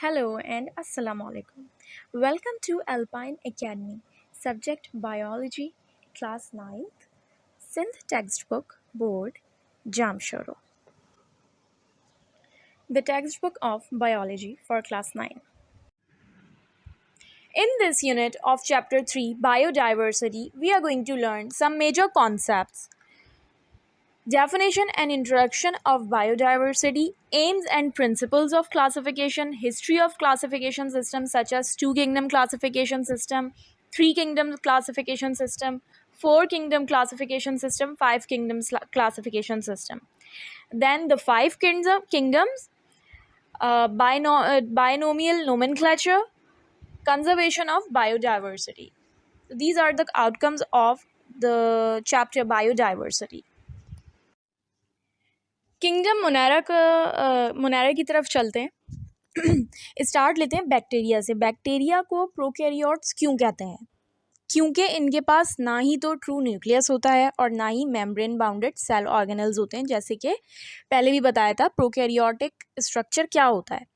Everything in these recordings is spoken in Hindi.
Hello and Assalamu alaikum. Welcome to Alpine Academy. Subject Biology, Class 9th, Synth Textbook, Board, Jamshoro. The textbook of Biology for Class 9. In this unit of Chapter 3, Biodiversity, we are going to learn some major concepts. Definition and introduction of biodiversity, aims and principles of classification, history of classification systems such as two kingdom classification system, three kingdom classification system, four kingdom classification system, five kingdoms classification system. Then the five kingdoms, binomial nomenclature, conservation of biodiversity. These are the outcomes of the chapter biodiversity. Kingdom Monera की तरफ चलते हैं। स्टार्ट लेते हैं बैक्टीरिया से। बैक्टीरिया को प्रोकैरियोट्स क्यों कहते हैं? क्योंकि इनके पास ना ही तो ट्रू न्यूक्लियस होता है और ना ही मेम्ब्रेन बाउंडेड सेल ऑर्गेनल्स होते हैं। जैसे कि पहले भी बताया था प्रोकैरियोटिक स्ट्रक्चर क्या होता है।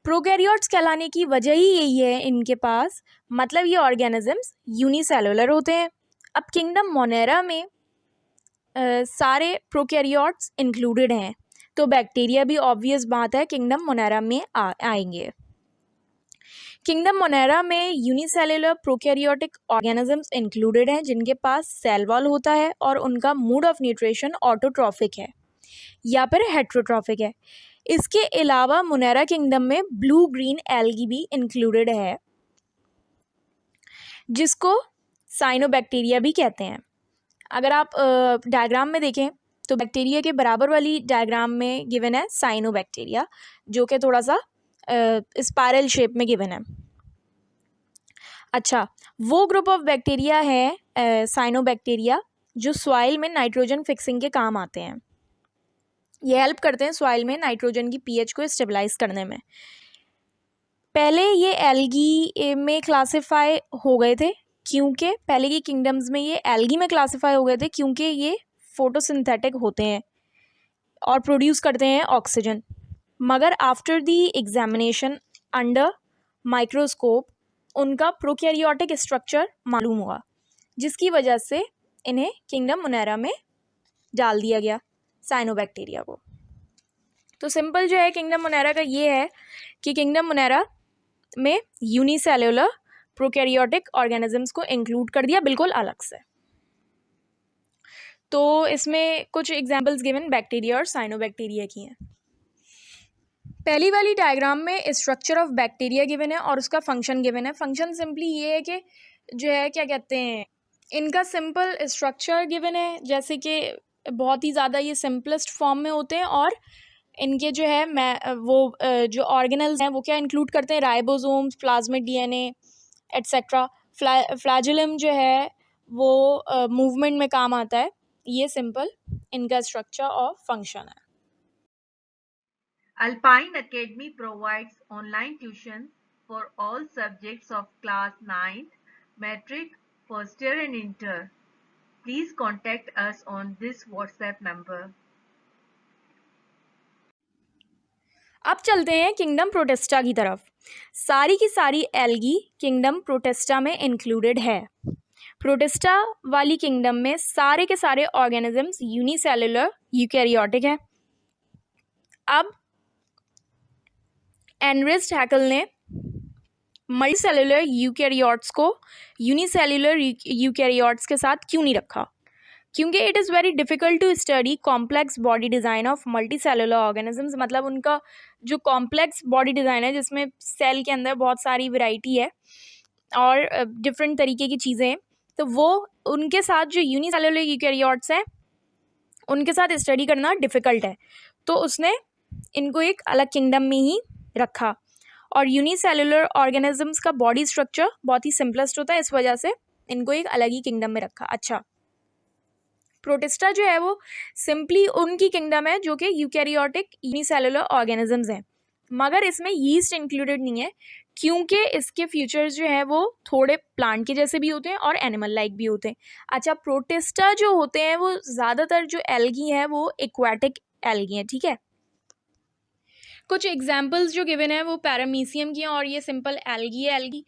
प्रोकैरियोट्स कहलाने की वजह ही यही है इनके पास, मतलब ये ऑर्गेनिजम्स यूनिसेलुलर होते हैं। अब किंगडम मोनेरा में सारे प्रोकैरियोट्स इंक्लूडेड हैं, तो बैक्टीरिया भी ऑब्वियस बात है किंगडम मोनेरा में आएंगे। किंगडम मोनेरा में यूनिसेलुलर प्रोकैरियोटिक ऑर्गेनिजम्स इंक्लूडेड हैं जिनके पास सेल वॉल होता है और उनका मोड ऑफ न्यूट्रिशन ऑटोट्रॉफिक है या फिर हेट्रोट्रॉफिक है। इसके अलावा मोनेरा किंगडम में ब्लू ग्रीन एल्गी भी इंक्लूडेड है जिसको साइनोबैक्टीरिया भी कहते हैं। अगर आप डायग्राम में देखें तो बैक्टीरिया के बराबर वाली डायग्राम में गिवन है साइनोबैक्टीरिया, जो कि थोड़ा सा स्पाइरल शेप में गिवन है। अच्छा, वो ग्रुप ऑफ बैक्टीरिया है साइनोबैक्टीरिया जो सॉइल में नाइट्रोजन फिक्सिंग के काम आते हैं। ये हेल्प करते हैं सॉइल में नाइट्रोजन की पीएच को स्टेबलाइज करने में। पहले ये एल्गी में क्लासिफाई हो गए थे क्योंकि पहले की किंगडम्स में ये एल्गी में क्लासिफाई हो गए थे क्योंकि ये फोटोसिंथेटिक होते हैं और प्रोड्यूस करते हैं ऑक्सीजन। मगर after the examination under microscope उनका प्रोकैरियोटिक स्ट्रक्चर मालूम हुआ, जिसकी वजह से इन्हें किंगडम मोनेरा में डाल दिया गया, साइनोबैक्टीरिया को। तो सिंपल जो है किंगडम मोनेरा का ये है कि किंगडम मोनेरा में यूनिसेलुलर प्रोकैरियोटिक ऑर्गेनिजम्स को इंक्लूड कर दिया बिल्कुल अलग से। तो इसमें कुछ एग्जांपल्स गिवन बैक्टीरिया और साइनोबैक्टीरिया की हैं। पहली वाली डायग्राम में स्ट्रक्चर ऑफ बैक्टीरिया गिवन है और उसका फंक्शन गिवन है। फंक्शन सिंपली ये है कि जो है क्या कहते हैं, इनका सिंपल स्ट्रक्चर गिवन है, जैसे कि बहुत ही ज़्यादा ये सिंपलेस्ट फॉर्म में होते हैं और इनके जो है जो ऑर्गेनल्स हैं वो क्या इंक्लूड करते हैं, ribosomes, plasmid DNA etcetera. Flagellum जो है वो मूवमेंट में काम आता है। ये सिंपल इनका स्ट्रक्चर और फंक्शन है। Alpine Academy provides online tuition for all subjects of class 9th, metric, first year and inter. Please contact us on this WhatsApp number. अब चलते हैं किंगडम प्रोटेस्टा की तरफ। सारी की सारी एल्गी किंगडम प्रोटेस्टा में इंक्लूडेड है। प्रोटेस्टा वाली किंगडम में सारे के सारे ऑर्गेनिजम्स यूनिसेलुलर यूकैरियोटिक है। अब एनरिस्ट हैकल ने मल्टीसेलुलर यूकैरियोट्स को यूनिसेलुलर यूकैरियोट्स के साथ क्यों नहीं रखा? क्योंकि it is very difficult to study complex body design of multi cellular organisms. मतलब उनका जो कॉम्प्लेक्स बॉडी डिज़ाइन है जिसमें सेल के अंदर बहुत सारी वैरायटी है और डिफरेंट तरीके की चीज़ें हैं, तो वो उनके साथ जो यूनिसेलुलर यूकैरियोट्स हैं उनके साथ स्टडी करना डिफ़िकल्ट है। तो उसने इनको एक अलग किंगडम में ही रखा और यूनिसेलुलर ऑर्गेनिजम्स का बॉडी स्ट्रक्चर बहुत ही सिंपलेस्ट होता है, इस वजह से इनको एक अलग ही किंगडम में रखा। अच्छा, प्रोटिस्टा जो है वो सिंपली उनकी किंगडम है जो कि यूकैरियोटिक यूनिसेलुलर ऑर्गेनिजम्स हैं, मगर इसमें यीस्ट इंक्लूडेड नहीं है क्योंकि इसके फीचर्स जो है वो थोड़े प्लांट के जैसे भी होते हैं और एनिमल लाइक भी होते हैं। अच्छा, प्रोटिस्टा जो होते हैं वो ज़्यादातर जो एल्गी हैं वो एक्वाटिक एल्गी हैं, ठीक है। कुछ एग्जाम्पल्स जो गिवन है वो पैरामीशियम की हैं और ये सिंपल एल्गी है। एल्गी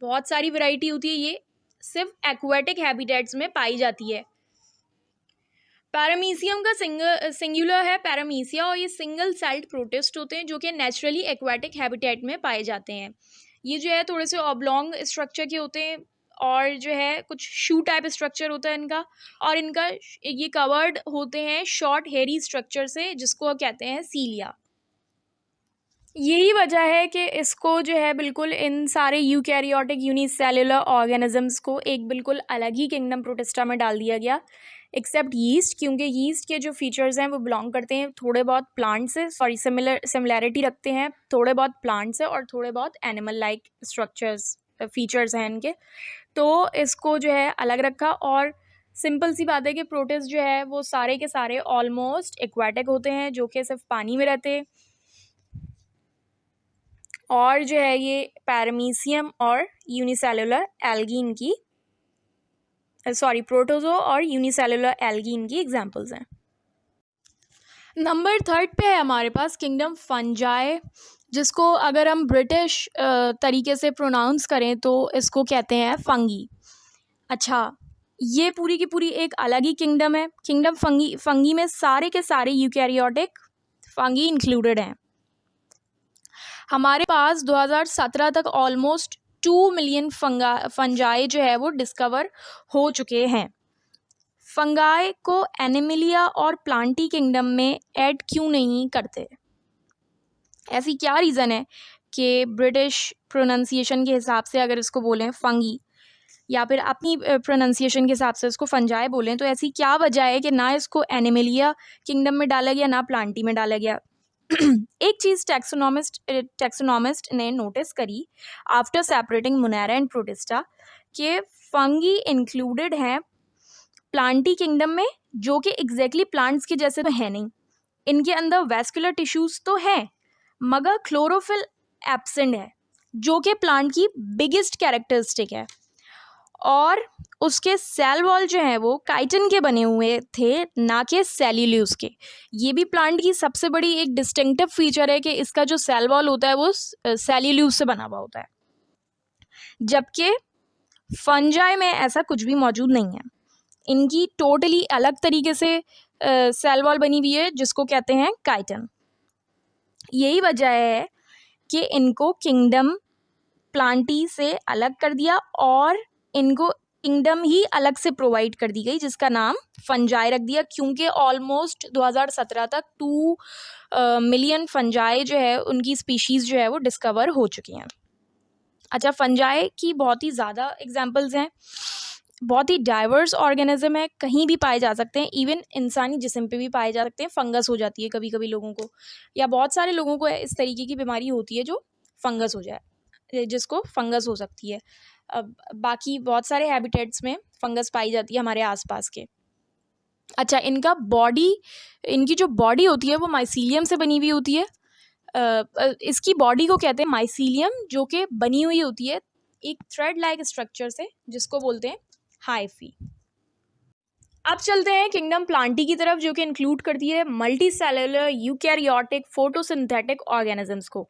बहुत सारी वैरायटी होती है, ये सिर्फ एक्वेटिक हैबिटेट्स में पाई जाती है। पैरामीशियम का सिंगुलर है पैरामीशिया और ये सिंगल सेल्ड प्रोटिस्ट होते हैं जो कि नेचुरली एक्वेटिक हैबिटेट में पाए जाते हैं। ये जो है थोड़े से ऑब्लॉन्ग स्ट्रक्चर के होते हैं और जो है कुछ शू टाइप स्ट्रक्चर होता है इनका, और इनका ये कवर्ड होते हैं शॉर्ट हेयरी स्ट्रक्चर से जिसको कहते हैं सीलिया। यही वजह है कि इसको जो है बिल्कुल इन सारे यूकैरियोटिक यूनिसेल्युलर ऑर्गेनिजम्स को एक बिल्कुल अलग ही किंगडम प्रोटिस्टा में डाल दिया गया, एक्सेप्ट यीस्ट, क्योंकि यीस्ट के जो फीचर्स हैं वो बिलोंग करते हैं थोड़े बहुत प्लांट से, सॉरी सिमिलैरिटी रखते हैं थोड़े बहुत प्लांट से और थोड़े बहुत एनिमल लाइक स्ट्रक्चर्स फीचर्स हैं इनके, तो इसको जो है अलग रखा। और सिंपल सी बात है कि प्रोटिस्ट जो है वो सारे के सारे ऑलमोस्ट एक्वाटिक होते हैं जो कि सिर्फ पानी में रहते हैं, और जो है ये पैरामीशियम और यूनिसेलुलर एल्गी इनकी प्रोटोजो और यूनिसेलुलर एल्गी इनकी एग्जांपल्स हैं। नंबर 3 पे है हमारे पास किंगडम फंजाई, जिसको अगर हम ब्रिटिश तरीके से प्रोनाउंस करें तो इसको कहते हैं फंगी। अच्छा, ये पूरी की पूरी एक अलग ही किंगडम है। किंगडम फंगी में सारे के सारे यूकैरियोटिक फंगी इंक्लूडेड हैं। हमारे पास 2017 तक ऑलमोस्ट 2 मिलियन फंजाई जो है वो डिस्कवर हो चुके हैं। फंगाई को एनिमलिया और प्लांटी किंगडम में ऐड क्यों नहीं करते? ऐसी क्या रीज़न है कि ब्रिटिश प्रोनाउंसिएशन के हिसाब से अगर इसको बोलें फंगी या फिर अपनी प्रोनाउंसिएशन के हिसाब से इसको फंजाई बोलें, तो ऐसी क्या वजह है कि ना इसको एनिमलिया किंगडम में डाला गया ना प्लांटी में डाला गया? एक चीज़ टैक्सोनॉमिस्ट ने नोटिस करी after separating Monera and protista कि फंगी इंक्लूडेड हैं प्लांटी किंगडम में, जो कि एग्जैक्टली प्लांट्स के जैसे तो है नहीं। इनके अंदर वेस्कुलर टिश्यूज तो हैं मगर क्लोरोफिल एब्सेंट है, जो कि प्लांट की बिगेस्ट कैरेक्टरिस्टिक है। और उसके सेल वॉल जो है वो काइटिन के बने हुए थे, ना कि सेल्यूलोज के। ये भी प्लांट की सबसे बड़ी एक डिस्टिंक्टिव फीचर है कि इसका जो सेल वॉल होता है वो सेल्यूलोज से बना हुआ होता है, जबकि फंजाई में ऐसा कुछ भी मौजूद नहीं है। इनकी टोटली अलग तरीके से सेल वॉल बनी हुई है जिसको कहते हैं काइटिन। यही वजह है कि इनको किंगडम प्लांटी से अलग कर दिया और इनको किंगडम ही अलग से प्रोवाइड कर दी गई जिसका नाम फंजाई रख दिया, क्योंकि ऑलमोस्ट 2017 तक 2 मिलियन फंजाई जो है उनकी स्पीशीज़ जो है वो डिस्कवर हो चुकी हैं। अच्छा, फंजाई की बहुत ही ज़्यादा एग्जांपल्स हैं, बहुत ही डाइवर्स ऑर्गेनिज्म है, कहीं भी पाए जा सकते हैं, इवन इंसानी जिस्म पे भी पाए जा सकते हैं। फंगस हो जाती है कभी कभी लोगों को, या बहुत सारे लोगों को इस तरीके की बीमारी होती है जो फंगस हो जाए, जिसको फंगस हो सकती है। अब बाकी बहुत सारे हैबिटेट्स में फंगस पाई जाती है हमारे आसपास के। अच्छा, इनकी जो बॉडी होती है वो माइसीलियम से बनी हुई होती है। इसकी बॉडी को कहते हैं माइसीलियम, जो कि बनी हुई होती है एक थ्रेड लाइक स्ट्रक्चर से जिसको बोलते हैं हाइफी। अब चलते हैं किंगडम प्लांटी की तरफ, जो कि इंक्लूड करती है multi cellular eukaryotic photosynthetic organisms को।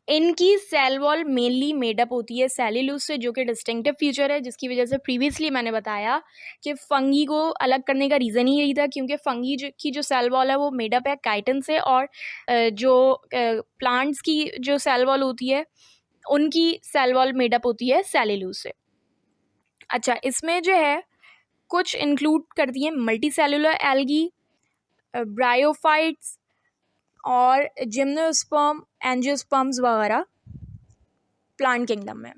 इनकी सेल वॉल मेनली मेडअप होती है सेल्यूलोज से, जो कि डिस्टिंक्टिव फीचर है, जिसकी वजह से प्रीवियसली मैंने बताया कि फंगी को अलग करने का रीज़न ही यही था, क्योंकि फंगी की जो सेल वॉल है वो मेडअप है काइटिन से, और जो प्लांट्स की जो सेल वॉल होती है उनकी सेल वॉल मेडअप होती है सेल्यूलोज से। अच्छा, इसमें जो है कुछ इंक्लूड करती हैं मल्टी सेलुलर एल्गी, ब्रायोफाइट्स और जिम्नोस्पर्म, एंजियोस्पर्म्स वगैरह प्लांट किंगडम में।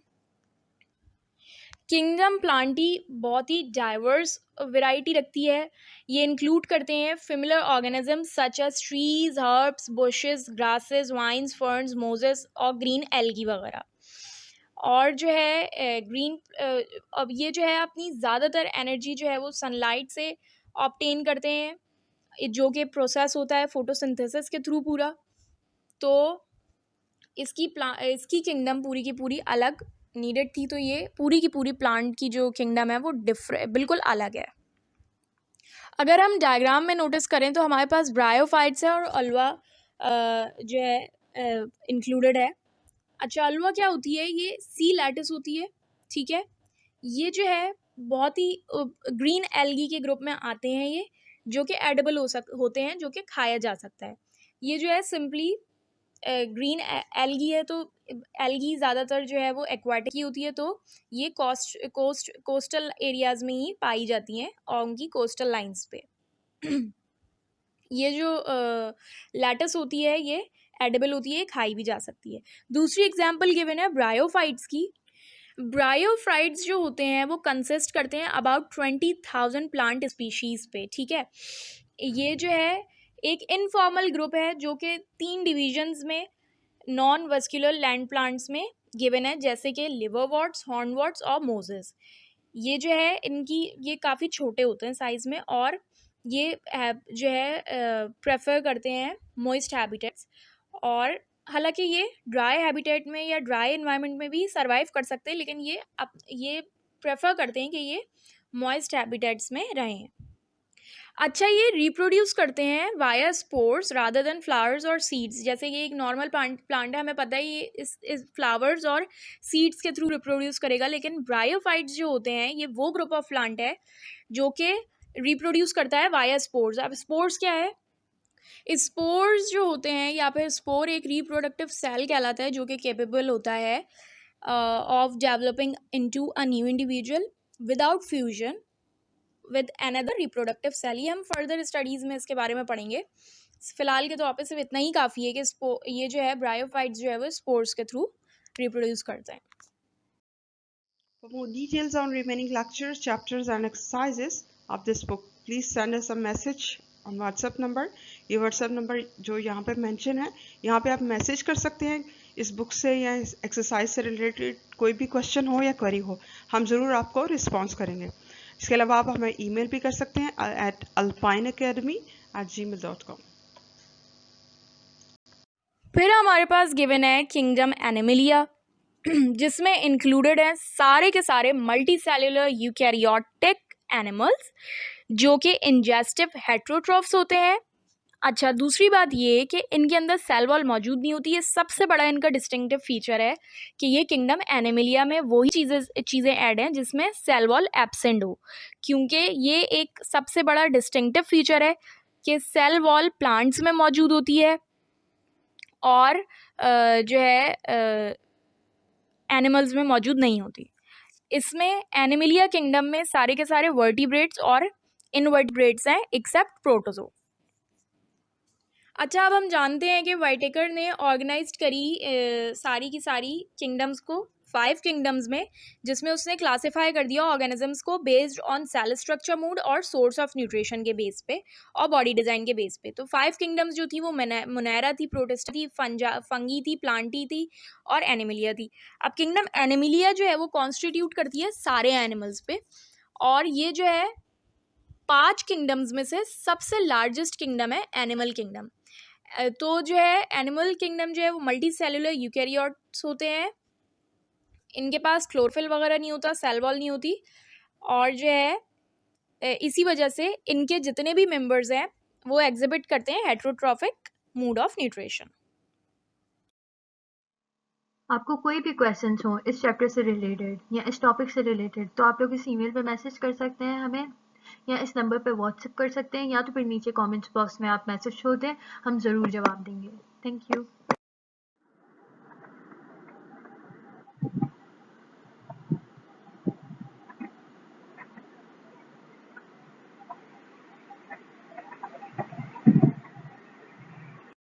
किंगडम प्लांटी बहुत ही डाइवर्स वैरायटी रखती है। ये इंक्लूड करते हैं familiar organisms such as trees, herbs, bushes, grasses, vines, ferns, mosses और ग्रीन एल्गी वगैरह। और जो है अब ये जो है अपनी ज़्यादातर एनर्जी जो है वो सनलाइट से ऑब्टेन करते हैं, जो कि प्रोसेस होता है फोटोसिंथेसिस के थ्रू पूरा। तो इसकी किंगडम पूरी की पूरी अलग नीडेड थी, तो ये पूरी की पूरी प्लांट की जो किंगडम है वो बिल्कुल अलग है। अगर हम डायग्राम में नोटिस करें तो हमारे पास ब्रायोफाइट्स है और अल्वा जो है इंक्लूडेड है। अच्छा, अल्वा क्या होती है? ये सी लैटिस होती है, ठीक है। ये जो है बहुत ही ग्रीन एल्गी के ग्रुप में आते हैं ये, जो कि एडिबल होते हैं, जो कि खाया जा सकता है। ये जो है सिंपली ग्रीन एल्गी है, तो एल्गी ज़्यादातर जो है वो एक्वाटिक ही होती है, तो ये कोस्टल एरियाज़ में ही पाई जाती हैं और उनकी कोस्टल लाइंस पे। ये जो लैटस होती है ये एडिबल होती है, खाई भी जा सकती है। दूसरी एग्जांपल गिवन है ब्रायोफाइट्स की। ब्रायोफाइट्स जो होते हैं वो कंसिस्ट करते हैं अबाउट 20,000 प्लांट स्पीशीज़ पे, ठीक है। ये जो है एक इनफॉर्मल ग्रुप है जो कि 3 डिविजन्स में नॉन वस्कुलर लैंड प्लांट्स में गिवन है, जैसे कि लिवरवर्ट्स, हॉर्नवर्ट्स और मोजेस। ये जो है इनकी ये काफ़ी छोटे होते हैं साइज़ में, और ये जो है प्रेफर करते हैं मॉइस्ट हैबिटेट्स, और हालांकि ये ड्राई हैबिटेट में या ड्राई एनवायरनमेंट में भी सरवाइव कर सकते हैं, लेकिन ये प्रेफर करते हैं कि ये मॉइस्ट हैबिटेट्स में रहें। अच्छा, ये रिप्रोड्यूस करते हैं via spores rather than flowers और सीड्स। जैसे ये एक नॉर्मल प्लांट है, हमें पता है ये इस फ्लावर्स और सीड्स के थ्रू रिप्रोड्यूस करेगा, लेकिन ब्रायोफाइट्स जो होते हैं ये वो ग्रुप ऑफ प्लांट है जो कि रिप्रोड्यूस करता है वाया स्पोर्स। अब स्पोर्स क्या है? स्पोर्स जो होते हैं, या फिर स्पोर एक रिप्रोडक्टिव सेल कहलाता है जो कि कैपेबल होता है of developing into a new individual without fusion with another reproductive cell. ये हम फर्दर स्टडीज़ में इसके बारे में पढ़ेंगे। फिलहाल के तौर पे सिर्फ इतना ही काफ़ी है कि ये जो है ब्रायोफाइट्स जो है वो स्पोर्स के थ्रू रिप्रोड्यूस करते हैं। For more details on remaining lectures, chapters and exercises of this book, please send us a message on WhatsApp number। ये WhatsApp number जो यहाँ पे mention है, यहाँ पे आप मैसेज कर सकते हैं इस बुक से या इस एक्सरसाइज से रिलेटेड कोई भी क्वेश्चन हो या क्वेरी हो, हम ज़रूर आपको रिस्पॉन्स करेंगे। इसके अलावा आप हमें ईमेल भी कर सकते हैं at alpineacademy@gmail.com। फिर हमारे पास गिवन है किंगडम एनिमलिया, जिसमें इंक्लूडेड है सारे के सारे मल्टी सेल्यूलर यूकैरियोटिक एनिमल्स जो कि इंजेस्टिव हेट्रोट्रॉफ्स होते हैं। अच्छा, दूसरी बात ये कि इनके अंदर सेल वॉल मौजूद नहीं होती है। सबसे बड़ा इनका डिस्टिंक्टिव फीचर है कि ये किंगडम एनिमलिया में वही चीज़ें ऐड हैं जिसमें सेल वॉल एब्सेंट हो, क्योंकि ये एक सबसे बड़ा डिस्टिंक्टिव फीचर है कि सेल वॉल प्लांट्स में मौजूद होती है और जो है एनिमल्स में मौजूद नहीं होती। इसमें एनिमलिया किंगडम में सारे के सारे वर्टिब्रेट्स और इनवर्टिब्रेट्स हैं एक्सेप्ट प्रोटोजो। अच्छा, अब हम जानते हैं कि वाइटेकर ने ऑर्गेनाइज्ड करी सारी की सारी किंगडम्स को 5 किंगडम्स में, जिसमें उसने क्लासिफाई कर दिया ऑर्गेनिजम्स को based on sale structure, mood और सोर्स ऑफ न्यूट्रिशन के बेस पे और बॉडी डिज़ाइन के बेस पे। तो 5 किंगडम्स जो थी वो मोनेरा थी, प्रोटिस्टा थी, फंगी थी, प्लांटी थी और एनिमलिया थी। अब किंगडम एनिमलिया जो है वो कॉन्स्टिट्यूट करती है सारे एनिमल्स पे, और ये जो है 5 किंगडम्स में से सबसे लार्जेस्ट किंगडम है एनिमल किंगडम। तो जो है एनिमल किंगडम जो है वो मल्टी सेलुलर यूकैरियोट्स होते हैं। इनके पास क्लोरोफिल वगैरह नहीं होता, सेल वॉल नहीं होती, और जो है इसी वजह से इनके जितने भी मेंबर्स हैं वो एग्जिबिट करते हैं हेट्रोट्रॉफिक मूड ऑफ न्यूट्रिशन। आपको कोई भी क्वेश्चंस हो इस चैप्टर से रिलेटेड या इस टॉपिक से रिलेटेड, तो आप लोग इस ईमेल पे मैसेज कर सकते हैं हमें, या इस नंबर पे व्हाट्सएप कर सकते हैं, या तो फिर नीचे कमेंट्स बॉक्स में आप मैसेज छोड़ दें, हम ज़रूर जवाब देंगे। Thank you.